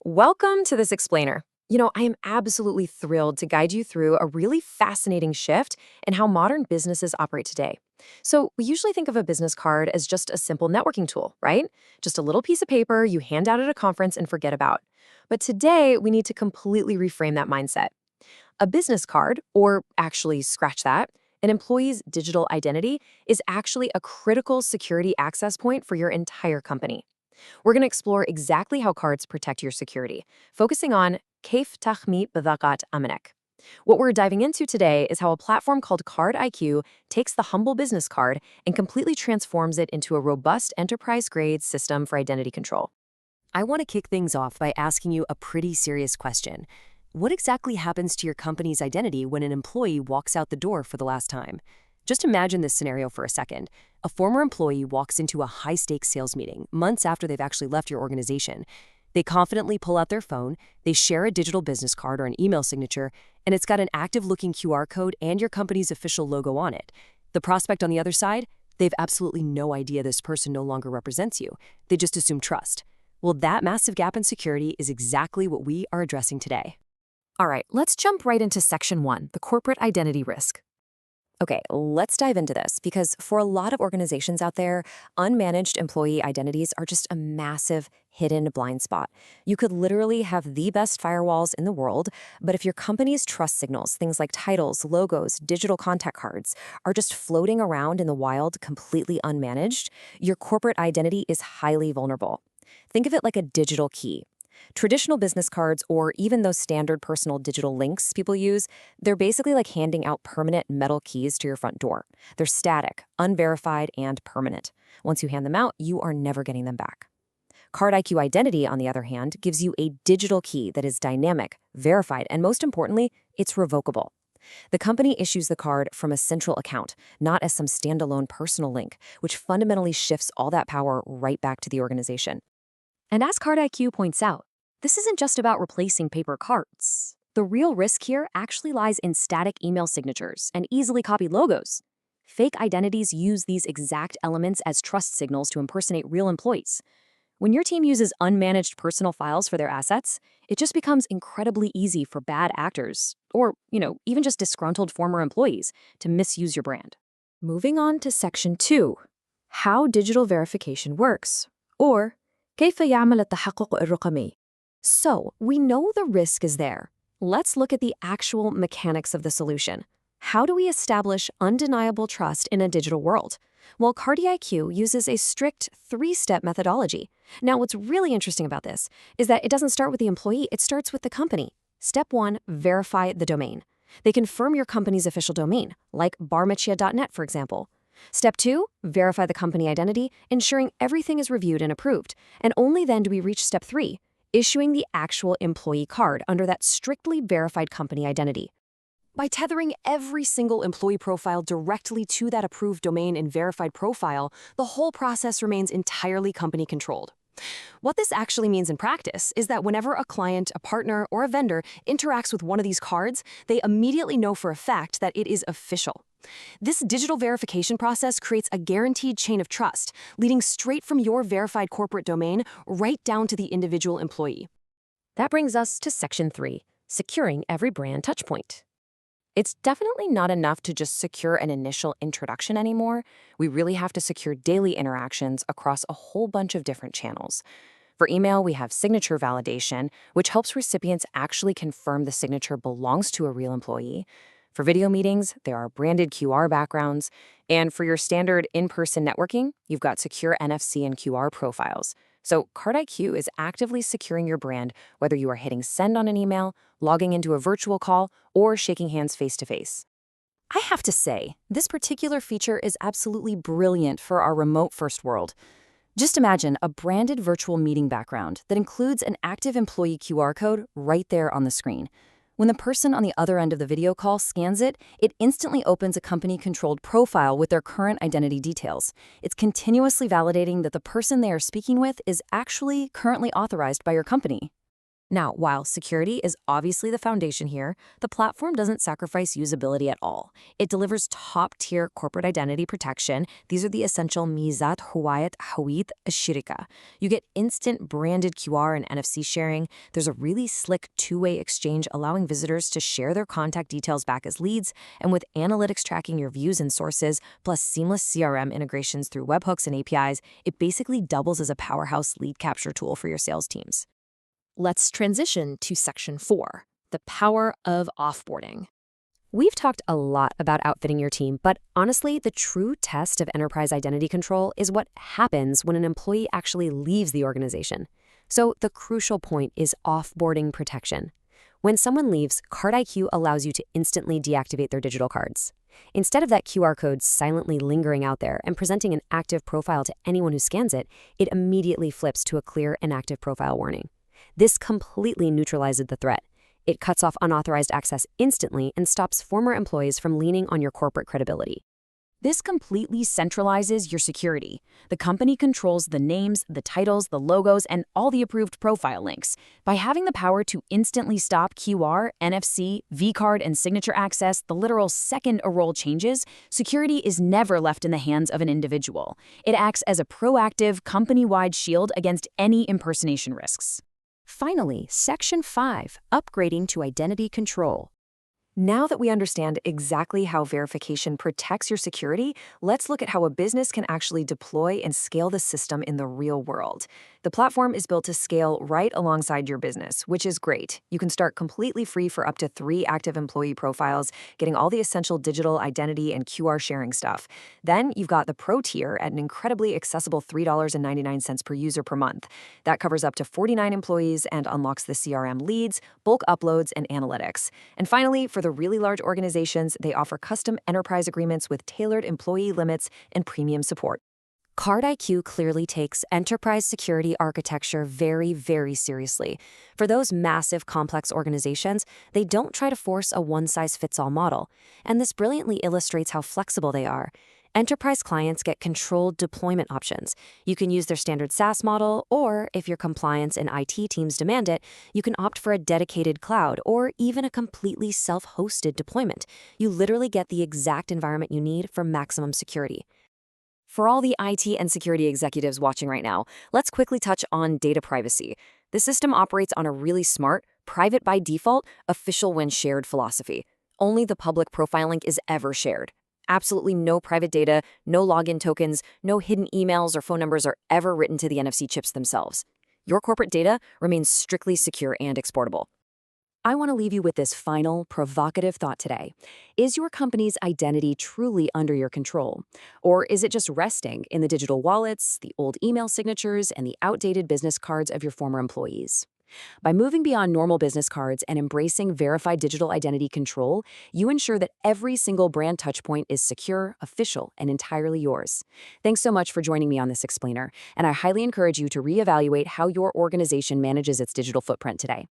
Welcome to this explainer. I am absolutely thrilled to guide you through a really fascinating shift in how modern businesses operate today. So, we usually think of a business card as just a simple networking tool, right? Just a little piece of paper you hand out at a conference and forget about. But today, we need to completely reframe that mindset. A business card, or actually scratch that, an employee's digital identity is actually a critical security access point for your entire company. We're going to explore exactly how cards protect your security, focusing on كيف تحمي بطاقات أمنك. What we're diving into today is how a platform called CardIQ takes the humble business card and completely transforms it into a robust enterprise-grade system for identity control. I want to kick things off by asking you a pretty serious question. What exactly happens to your company's identity when an employee walks out the door for the last time? Just imagine this scenario for a second. A former employee walks into a high-stakes sales meeting months after they've actually left your organization. They confidently pull out their phone, they share a digital business card or an email signature, and it's got an active-looking QR code and your company's official logo on it. The prospect on the other side, they've absolutely no idea this person no longer represents you. They just assume trust. Well, that massive gap in security is exactly what we are addressing today. All right, let's jump right into Section 1, the corporate identity risk. Okay, let's dive into this because for a lot of organizations out there, unmanaged employee identities are just a massive hidden blind spot. You could literally have the best firewalls in the world, but if your company's trust signals, things like titles, logos, digital contact cards, are just floating around in the wild completely unmanaged, your corporate identity is highly vulnerable. Think of it like a digital key. Traditional business cards, or even those standard personal digital links people use, they're basically like handing out permanent metal keys to your front door. They're static, unverified, and permanent. Once you hand them out, you are never getting them back. CardIQ Identity, on the other hand, gives you a digital key that is dynamic, verified, and most importantly, it's revocable. The company issues the card from a central account, not as some standalone personal link, which fundamentally shifts all that power right back to the organization. And as CardIQ points out, this isn't just about replacing paper cards. The real risk here actually lies in static email signatures and easily copied logos. Fake identities use these exact elements as trust signals to impersonate real employees. When your team uses unmanaged personal files for their assets, it just becomes incredibly easy for bad actors, or, even just disgruntled former employees, to misuse your brand. Moving on to Section 2, how digital verification works, or كيف يعمل التحقق الرقمي. So, we know the risk is there. Let's look at the actual mechanics of the solution. How do we establish undeniable trust in a digital world? Well, CardIQ uses a strict three-step methodology. Now, what's really interesting about this is that it doesn't start with the employee, it starts with the company. Step 1, verify the domain. They confirm your company's official domain, like barmachia.net, for example. Step 2, verify the company identity, ensuring everything is reviewed and approved. And only then do we reach Step 3, issuing the actual employee card under that strictly verified company identity. By tethering every single employee profile directly to that approved domain and verified profile, the whole process remains entirely company-controlled. What this actually means in practice is that whenever a client, a partner, or a vendor interacts with one of these cards, they immediately know for a fact that it is official. This digital verification process creates a guaranteed chain of trust, leading straight from your verified corporate domain right down to the individual employee. That brings us to Section 3, securing every brand touchpoint. It's definitely not enough to just secure an initial introduction anymore. We really have to secure daily interactions across a whole bunch of different channels. For email, we have signature validation, which helps recipients actually confirm the signature belongs to a real employee. For video meetings, there are branded QR backgrounds. And for your standard in-person networking, you've got secure NFC and QR profiles. So CardIQ is actively securing your brand, whether you are hitting send on an email, logging into a virtual call, or shaking hands face-to-face. I have to say, this particular feature is absolutely brilliant for our remote-first world. Just imagine a branded virtual meeting background that includes an active employee QR code right there on the screen. When the person on the other end of the video call scans it, it instantly opens a company-controlled profile with their current identity details. It's continuously validating that the person they are speaking with is actually currently authorized by your company. Now, while security is obviously the foundation here, the platform doesn't sacrifice usability at all. It delivers top-tier corporate identity protection. These are the essential Mizat Huwayat Hawit Ashirika. You get instant branded QR and NFC sharing. There's a really slick two-way exchange allowing visitors to share their contact details back as leads, and with analytics tracking your views and sources, plus seamless CRM integrations through webhooks and APIs, it basically doubles as a powerhouse lead capture tool for your sales teams. Let's transition to Section 4, the power of offboarding. We've talked a lot about outfitting your team, but honestly, the true test of enterprise identity control is what happens when an employee actually leaves the organization. So the crucial point is offboarding protection. When someone leaves, CardIQ allows you to instantly deactivate their digital cards. Instead of that QR code silently lingering out there and presenting an active profile to anyone who scans it, it immediately flips to a clear inactive profile warning. This completely neutralizes the threat. It cuts off unauthorized access instantly and stops former employees from leaning on your corporate credibility. This completely centralizes your security. The company controls the names, the titles, the logos, and all the approved profile links. By having the power to instantly stop QR, NFC, vCard, and signature access the literal second a role changes, security is never left in the hands of an individual. It acts as a proactive, company-wide shield against any impersonation risks. Finally, Section 5, upgrading to identity control. Now that we understand exactly how verification protects your security, let's look at how a business can actually deploy and scale the system in the real world. The platform is built to scale right alongside your business, which is great. You can start completely free for up to 3 active employee profiles, getting all the essential digital identity and QR sharing stuff. Then you've got the Pro tier at an incredibly accessible $3.99 per user per month. That covers up to 49 employees and unlocks the CRM leads, bulk uploads, and analytics. And finally, for the really large organizations, they offer custom enterprise agreements with tailored employee limits and premium support. CardIQ clearly takes enterprise security architecture very, very seriously. For those massive, complex organizations, they don't try to force a one-size-fits-all model. And this brilliantly illustrates how flexible they are. Enterprise clients get controlled deployment options. You can use their standard SaaS model, or if your compliance and IT teams demand it, you can opt for a dedicated cloud or even a completely self-hosted deployment. You literally get the exact environment you need for maximum security. For all the IT and security executives watching right now, let's quickly touch on data privacy. The system operates on a really smart, private by default, official when shared philosophy. Only the public profile link is ever shared. Absolutely no private data, no login tokens, no hidden emails or phone numbers are ever written to the NFC chips themselves. Your corporate data remains strictly secure and exportable. I want to leave you with this final, provocative thought today. Is your company's identity truly under your control? Or is it just resting in the digital wallets, the old email signatures, and the outdated business cards of your former employees? By moving beyond normal business cards and embracing verified digital identity control, you ensure that every single brand touchpoint is secure, official, and entirely yours. Thanks so much for joining me on this explainer, and I highly encourage you to reevaluate how your organization manages its digital footprint today.